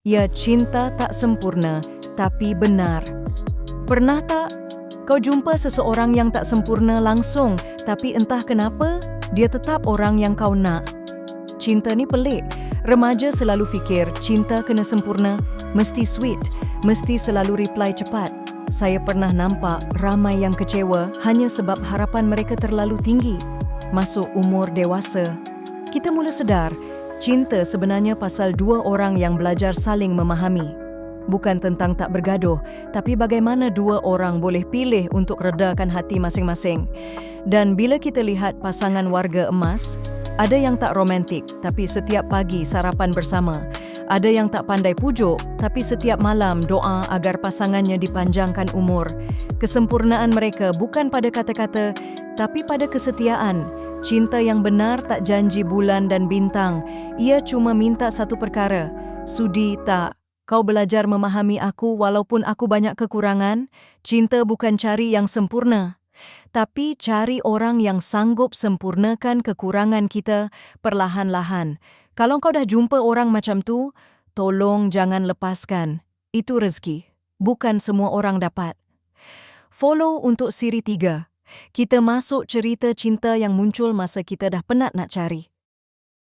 Ya, cinta tak sempurna, tapi benar. Pernah tak kau jumpa seseorang yang tak sempurna langsung, tapi entah kenapa, dia tetap orang yang kau nak? Cinta ni pelik. Remaja selalu fikir cinta kena sempurna, mesti sweet, mesti selalu reply cepat. Saya pernah nampak ramai yang kecewa hanya sebab harapan mereka terlalu tinggi. Masuk umur dewasa, kita mula sedar, cinta sebenarnya pasal dua orang yang belajar saling memahami. Bukan tentang tak bergaduh, tapi bagaimana dua orang boleh pilih untuk redakan hati masing-masing. Dan bila kita lihat pasangan warga emas, ada yang tak romantik, tapi setiap pagi sarapan bersama. Ada yang tak pandai pujuk, tapi setiap malam doa agar pasangannya dipanjangkan umur. Kesempurnaan mereka bukan pada kata-kata, tapi pada kesetiaan. Cinta yang benar tak janji bulan dan bintang. Ia cuma minta satu perkara. Sudi tak kau belajar memahami aku walaupun aku banyak kekurangan? Cinta bukan cari yang sempurna, tapi cari orang yang sanggup sempurnakan kekurangan kita perlahan-lahan. Kalau kau dah jumpa orang macam tu, tolong jangan lepaskan. Itu rezeki. Bukan semua orang dapat. Follow untuk siri 3. Kita masuk cerita cinta yang muncul masa kita dah penat nak cari.